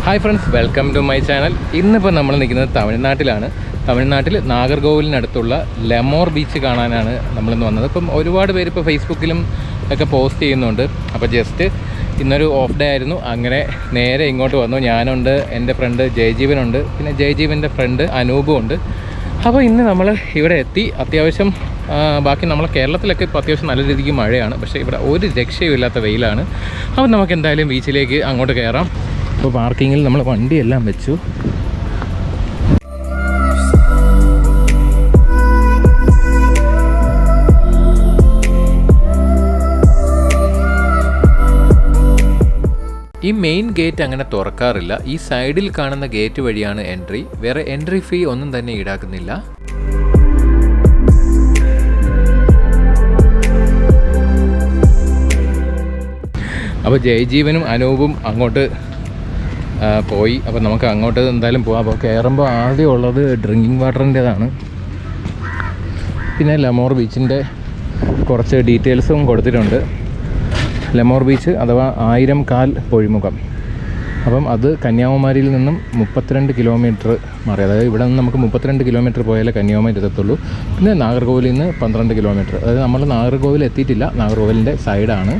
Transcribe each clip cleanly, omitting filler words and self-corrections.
Hi friends, welcome to my channel. ഇന്നിപ്പോൾ നമ്മൾ നിൽക്കുന്നത് തമിഴ്നാട്ടിലാണ്. തമിഴ്നാട്ടിൽ നാഗർകോവിലിനടുത്തുള്ള ലെമോർ ബീച്ച് കാണാനാണ് നമ്മളിന്ന് വന്നത്. ഇപ്പം ഒരുപാട് പേര് ഇപ്പോൾ ഫേസ്ബുക്കിലും ഒക്കെ പോസ്റ്റ് ചെയ്യുന്നുണ്ട്. അപ്പോൾ ജസ്റ്റ് ഇന്നൊരു ഓഫ് ഡേ ആയിരുന്നു, അങ്ങനെ നേരെ ഇങ്ങോട്ട് വന്നു. ഞാനുണ്ട്, എൻ്റെ ഫ്രണ്ട് ജയജീവനുണ്ട്, പിന്നെ ജയജീവൻ്റെ ഫ്രണ്ട് അനൂപും ഉണ്ട്. അപ്പോൾ ഇന്ന് നമ്മൾ ഇവിടെ എത്തി. അത്യാവശ്യം ബാക്കി നമ്മളെ കേരളത്തിലൊക്കെ ഇപ്പോൾ അത്യാവശ്യം നല്ല രീതിക്ക് മഴയാണ്, പക്ഷേ ഇവിടെ ഒരു രക്ഷയുമില്ലാത്ത വെയിലാണ്. അപ്പോൾ നമുക്ക് എന്തായാലും ബീച്ചിലേക്ക് അങ്ങോട്ട് കയറാം. ഇപ്പോൾ പാർക്കിങ്ങിൽ നമ്മൾ വണ്ടിയെല്ലാം വെച്ചു. ഈ മെയിൻ ഗേറ്റ് അങ്ങനെ തുറക്കാറില്ല. ഈ സൈഡിൽ കാണുന്ന ഗേറ്റ് വഴിയാണ് എൻട്രി. വേറെ എൻട്രി ഫീ ഒന്നും തന്നെ ഈടാക്കുന്നില്ല. അപ്പോൾ ജയജീവനും അനൂപും അങ്ങോട്ട് പോയി. അപ്പോൾ നമുക്ക് അങ്ങോട്ട് എന്തായാലും പോകാം. അപ്പോൾ കയറുമ്പോൾ ആദ്യം ഉള്ളത് ഡ്രിങ്കിങ് വാട്ടറിൻ്റേതാണ്. പിന്നെ ലെമോർ ബീച്ചിൻ്റെ കുറച്ച് ഡീറ്റെയിൽസും കൊടുത്തിട്ടുണ്ട്. ലെമോർ ബീച്ച് അഥവാ 1000 കാൽ പൊഴിമുഖം. അപ്പം അത് കന്യാകുമാരിയിൽ നിന്നും 32 കിലോമീറ്റർ മാറി. അതായത് ഇവിടെ നിന്ന് നമുക്ക് 32 കിലോമീറ്റർ പോയാലേ കന്യാകുമാരി എത്തത്തുള്ളൂ. പിന്നെ നാഗർകോവിലിൽ നിന്ന് 12 കിലോമീറ്റർ. അതായത് നമ്മൾ നാഗർകോവിൽ എത്തിയിട്ടില്ല, നാഗർകോവിലിൻ്റെ സൈഡാണ്.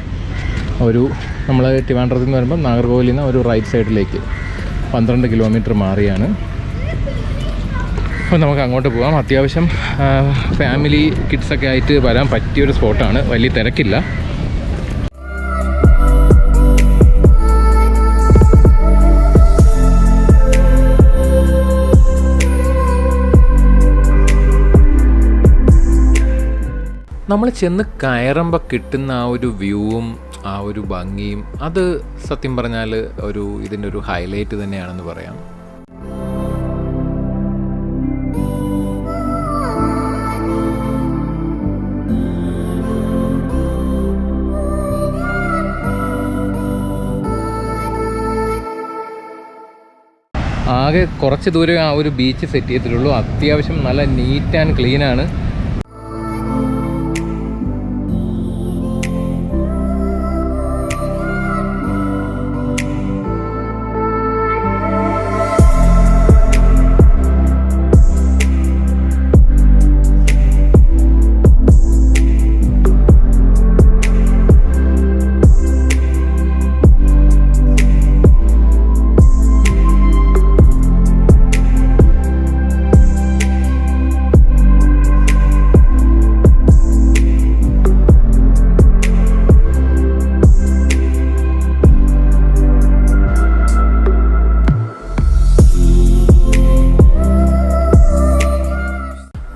നമ്മൾ ട്രിവാൻഡ്രത്തിൽ നിന്ന് വരുമ്പോൾ നാഗർകോവിലിൽ നിന്ന് ഒരു റൈറ്റ് സൈഡിലേക്ക് 12 കിലോമീറ്റർ മാറിയാണ്. അപ്പോൾ നമുക്ക് അങ്ങോട്ട് പോകാം. അത്യാവശ്യം ഫാമിലി കിഡ്സൊക്കെ ആയിട്ട് വരാൻ പറ്റിയൊരു സ്പോട്ടാണ്, വലിയ തിരക്കില്ല. നമ്മൾ ചെന്ന് കയറുമ്പോൾ കിട്ടുന്ന ആ ഒരു വ്യൂവും ആ ഒരു ഭംഗിയും അത് സത്യം പറഞ്ഞാൽ ഇതിൻ്റെ ഒരു ഹൈലൈറ്റ് തന്നെയാണെന്ന് പറയാം. ആകെ കുറച്ച് ദൂരം ആ ഒരു ബീച്ച് സെറ്റ് ചെയ്തിട്ടുള്ളൂ. അത്യാവശ്യം നല്ല നീറ്റ് ആൻഡ് ക്ലീനാണ്.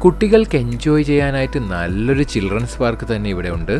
കുട്ടികൾക്ക് എൻജോയ് ചെയ്യാനായിട്ട് നല്ലൊരു ചിൽഡ്രൻസ് പാർക്ക് തന്നെ ഇവിടെ ഉണ്ട്.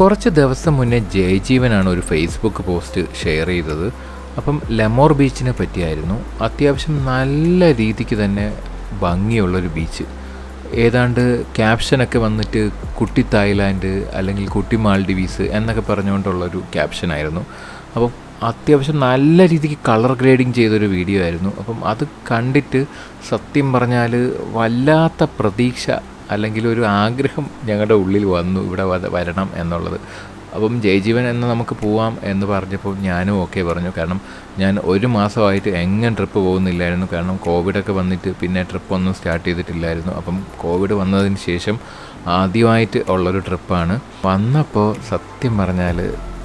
കുറച്ച് ദിവസം മുന്നേ ജയജീവനാണ് ഒരു ഫേസ്ബുക്ക് പോസ്റ്റ് ഷെയർ ചെയ്തത്. അപ്പം ലെമോർ ബീച്ചിനെ പറ്റിയായിരുന്നു. അത്യാവശ്യം നല്ല രീതിക്ക് തന്നെ ഭംഗിയുള്ളൊരു ബീച്ച്. ഏതാണ്ട് ക്യാപ്ഷനൊക്കെ വന്നിട്ട് കുട്ടി തായ്ലാൻഡ് അല്ലെങ്കിൽ കുട്ടി മാൽഡിവീസ് എന്നൊക്കെ പറഞ്ഞുകൊണ്ടുള്ളൊരു ക്യാപ്ഷനായിരുന്നു. അപ്പം അത്യാവശ്യം നല്ല രീതിക്ക് കളർ ഗ്രേഡിങ് ചെയ്തൊരു വീഡിയോ ആയിരുന്നു. അപ്പം അത് കണ്ടിട്ട് സത്യം പറഞ്ഞാൽ വല്ലാത്ത പ്രതീക്ഷ അല്ലെങ്കിൽ ഒരു ആഗ്രഹം ഞങ്ങളുടെ ഉള്ളിൽ വന്നു ഇവിടെ വരണം എന്നുള്ളത്. അപ്പം ജയജീവൻ എന്ന് നമുക്ക് പോവാം എന്ന് പറഞ്ഞപ്പോൾ ഞാനും ഓക്കെ പറഞ്ഞു. കാരണം ഞാൻ ഒരു മാസമായിട്ട് എങ്ങനെ ട്രിപ്പ് പോകുന്നില്ലായിരുന്നു. കാരണം കോവിഡൊക്കെ വന്നിട്ട് പിന്നെ ട്രിപ്പൊന്നും സ്റ്റാർട്ട് ചെയ്തിട്ടില്ലായിരുന്നു. അപ്പം കോവിഡ് വന്നതിന് ശേഷം ആദ്യമായിട്ട് ഉള്ളൊരു ട്രിപ്പാണ്. വന്നപ്പോൾ സത്യം പറഞ്ഞാൽ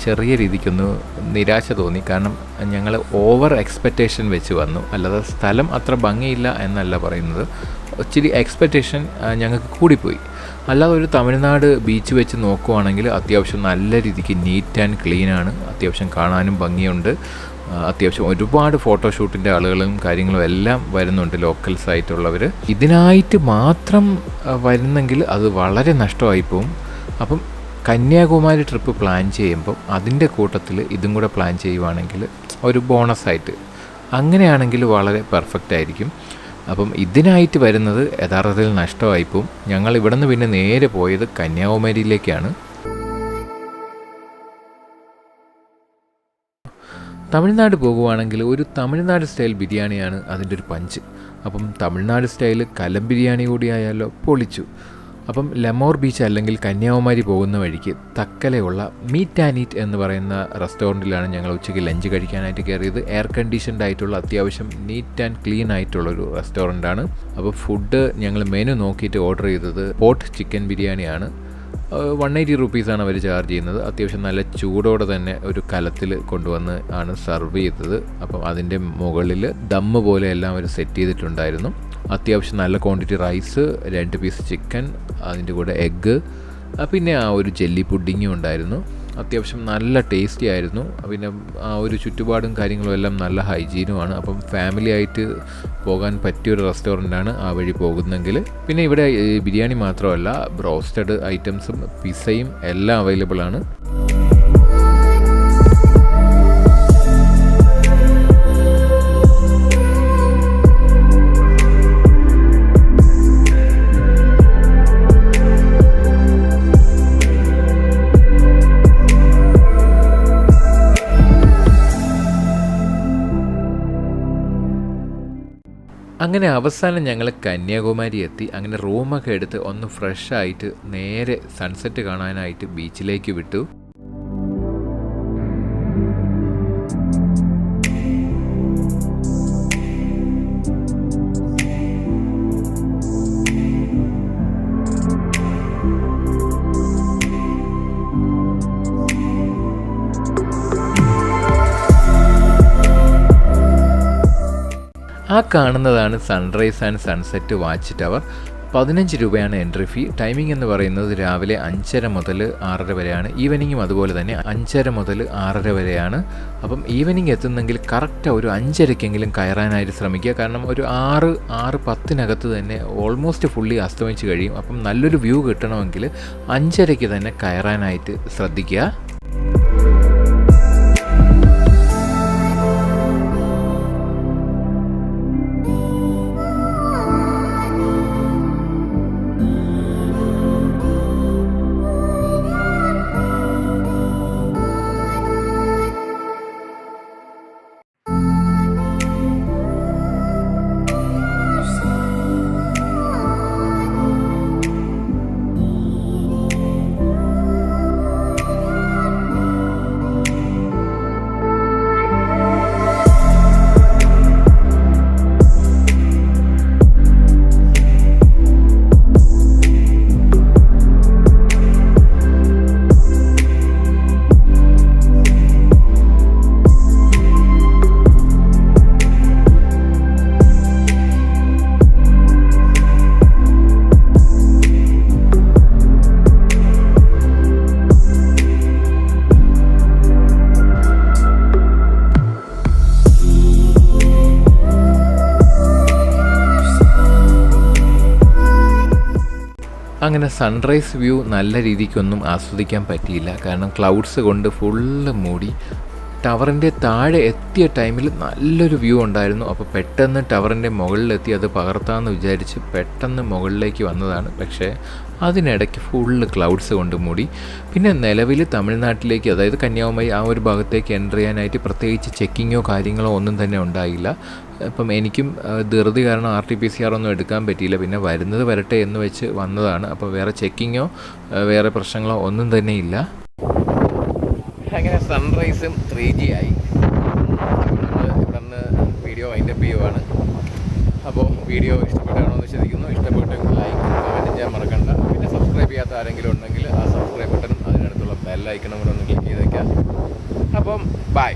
ചെറിയ രീതിക്കൊന്ന് നിരാശ തോന്നി. കാരണം ഞങ്ങൾ ഓവർ എക്സ്പെക്റ്റേഷൻ വെച്ച് വന്നു. അല്ലാതെ സ്ഥലം അത്ര ഭംഗിയില്ല എന്നല്ല പറയുന്നത്, ഇച്ചിരി എക്സ്പെക്റ്റേഷൻ ഞങ്ങൾക്ക് കൂടിപ്പോയി. അല്ലാതെ ഒരു തമിഴ്നാട് ബീച്ച് വെച്ച് നോക്കുവാണെങ്കിൽ അത്യാവശ്യം നല്ല രീതിക്ക് നീറ്റ് ആൻഡ് ക്ലീനാണ്. അത്യാവശ്യം കാണാനും ഭംഗിയുണ്ട്. അത്യാവശ്യം ഒരുപാട് ഫോട്ടോഷൂട്ടിൻ്റെ ആളുകളും കാര്യങ്ങളും എല്ലാം വരുന്നുണ്ട്, ലോക്കൽസ് ആയിട്ടുള്ളവർ. ഇതിനായിട്ട് മാത്രം വരുന്നെങ്കിൽ അത് വളരെ നഷ്ടമായിപ്പോവും. അപ്പം കന്യാകുമാരി ട്രിപ്പ് പ്ലാൻ ചെയ്യുമ്പോൾ അതിൻ്റെ കൂട്ടത്തിൽ ഇതും കൂടെ പ്ലാൻ ചെയ്യുവാണെങ്കിൽ ഒരു ബോണസായിട്ട് അങ്ങനെയാണെങ്കിൽ വളരെ പെർഫെക്റ്റ് ആയിരിക്കും. അപ്പം ഇതിനായിട്ട് വരുന്നത് യഥാർത്ഥത്തിൽ നഷ്ടമായിപ്പോവും. ഞങ്ങൾ ഇവിടെ നിന്ന് പിന്നെ നേരെ പോയത് കന്യാകുമാരിയിലേക്കാണ്. തമിഴ്നാട് പോകുവാണെങ്കിൽ ഒരു തമിഴ്നാട് സ്റ്റൈൽ ബിരിയാണിയാണ് അതിൻ്റെ ഒരു പഞ്ച്. അപ്പം തമിഴ്നാട് സ്റ്റൈൽ കലം ബിരിയാണി കൂടിയായാലോ പൊളിച്ചു. അപ്പം ലെമോർ ബീച്ച് അല്ലെങ്കിൽ കന്യാകുമാരി പോകുന്ന വഴിക്ക് തക്കലയുള്ള മീറ്റ് ആൻഡ് ഈറ്റ് എന്ന് പറയുന്ന റെസ്റ്റോറൻറ്റിലാണ് ഞങ്ങൾ ഉച്ചയ്ക്ക് ലഞ്ച് കഴിക്കാനായിട്ട് കയറിയത്. എയർ കണ്ടീഷൻഡ് ആയിട്ടുള്ള അത്യാവശ്യം നീറ്റ് ആൻഡ് ക്ലീൻ ആയിട്ടുള്ളൊരു റെസ്റ്റോറൻറ്റാണ്. അപ്പോൾ ഫുഡ് ഞങ്ങൾ മെനു നോക്കിയിട്ട് ഓർഡർ ചെയ്തത് പോട്ട് ചിക്കൻ ബിരിയാണിയാണ്. 180 റുപ്പീസാണ് അവർ ചാർജ് ചെയ്യുന്നത്. അത്യാവശ്യം നല്ല ചൂടോടെ തന്നെ ഒരു കലത്തിൽ കൊണ്ടുവന്ന് ആണ് സർവ് ചെയ്തത്. അപ്പം അതിൻ്റെ മുകളിൽ ദമ്മ് പോലെ എല്ലാം അവർ സെറ്റ് ചെയ്തിട്ടുണ്ടായിരുന്നു. അത്യാവശ്യം നല്ല ക്വാണ്ടിറ്റി റൈസ്, 2 പീസ് ചിക്കൻ, അതിൻ്റെ കൂടെ എഗ്ഗ്, പിന്നെ ആ ഒരു ജെല്ലി പുഡിങ്ങും ഉണ്ടായിരുന്നു. അത്യാവശ്യം നല്ല ടേസ്റ്റി ആയിരുന്നു. പിന്നെ ആ ഒരു ചുറ്റുപാടും കാര്യങ്ങളും എല്ലാം നല്ല ഹൈജീനുമാണ്. അപ്പം ഫാമിലി ആയിട്ട് പോകാൻ പറ്റിയൊരു റെസ്റ്റോറൻ്റാണ് ആ വഴി പോകുന്നെങ്കിൽ. പിന്നെ ഇവിടെ ബിരിയാണി മാത്രമല്ല, ബ്രോസ്റ്റഡ് ഐറ്റംസും പിസയും എല്ലാം അവൈലബിൾ ആണ്. അങ്ങനെ അവസാനം ഞങ്ങൾ കന്യാകുമാരി എത്തി. അങ്ങനെ റൂമൊക്കെ എടുത്ത് ഒന്ന് ഫ്രഷായിട്ട് നേരെ സൺസെറ്റ് കാണാനായിട്ട് ബീച്ചിലേക്ക് വിട്ടു. ആ കാണുന്നതാണ് sunrise and sunset watch tower. 15 രൂപയാണ് എൻട്രി ഫീ. ടൈമിംഗ് എന്ന് പറയുന്നത് രാവിലെ 5:30 മുതൽ 6:30 വരെയാണ്. ഈവനിങ്ങും അതുപോലെ തന്നെ 5:30 മുതൽ 6:30 വരെയാണ്. അപ്പം ഈവനിങ് എത്തുന്നെങ്കിൽ കറക്റ്റ് ഒരു 5:30-ക്കെങ്കിലും കയറാനായിട്ട് ശ്രമിക്കുക. കാരണം ഒരു 6-10 തന്നെ ഓൾമോസ്റ്റ് ഫുള്ളി അസ്തമിച്ച് കഴിയും. അപ്പം നല്ലൊരു വ്യൂ കിട്ടണമെങ്കിൽ 5:30-ക്ക് തന്നെ കയറാനായിട്ട് ശ്രദ്ധിക്കുക. അങ്ങനെ സൺറൈസ് വ്യൂ നല്ല രീതിക്കൊന്നും ആസ്വദിക്കാൻ പറ്റിയില്ല. കാരണം ക്ലൗഡ്സ് കൊണ്ട് ഫുള്ള് മൂടി. ടവറിൻ്റെ താഴെ എത്തിയ ടൈമിൽ നല്ലൊരു വ്യൂ ഉണ്ടായിരുന്നു. അപ്പോൾ പെട്ടെന്ന് ടവറിൻ്റെ മുകളിലെത്തി അത് പകർത്താമെന്ന് വിചാരിച്ച് പെട്ടെന്ന് മുകളിലേക്ക് വന്നതാണ്. പക്ഷേ അതിനിടയ്ക്ക് ഫുള്ള് ക്ലൗഡ്സ് കൊണ്ട് മൂടി. പിന്നെ നിലവിൽ തമിഴ്നാട്ടിലേക്ക്, അതായത് കന്യാകുമാരി ആ ഒരു ഭാഗത്തേക്ക് എൻ്റർ ചെയ്യാനായിട്ട് പ്രത്യേകിച്ച് ചെക്കിങ്ങോ കാര്യങ്ങളോ ഒന്നും തന്നെ ഉണ്ടായില്ല. അപ്പം എനിക്കും ധൃതി കാരണം RTPCR ഒന്നും എടുക്കാൻ പറ്റിയില്ല. പിന്നെ വരുന്നത് വരട്ടെ എന്ന് വെച്ച് വന്നതാണ്. അപ്പോൾ വേറെ ചെക്കിങ്ങോ വേറെ പ്രശ്നങ്ങളോ ഒന്നും തന്നെ ഇല്ല. അങ്ങനെ സൺറൈസും 3G ആയി. നമ്മൾ ഇവിടെ നിന്ന് വീഡിയോ വൈൻഡപ്പ് ചെയ്യുവാണ്. അപ്പോൾ വീഡിയോ ഇഷ്ടപ്പെട്ടാണോ എന്ന് ശ്രദ്ധിക്കുന്നു. ഇഷ്ടപ്പെട്ടെങ്കിൽ ലൈക്ക് കമൻറ്റ് ചെയ്യാൻ മറക്കണ്ട. പിന്നെ സബ്സ്ക്രൈബ് ചെയ്യാത്ത ആരെങ്കിലും ഉണ്ടെങ്കിൽ ആ സബ്സ്ക്രൈബ് ബട്ടണും അതിനടുത്തുള്ള ബെൽ ഐക്കണും കൂടെ ഒന്ന് ക്ലിക്ക് ചെയ്തേക്കാം. അപ്പം ബൈ.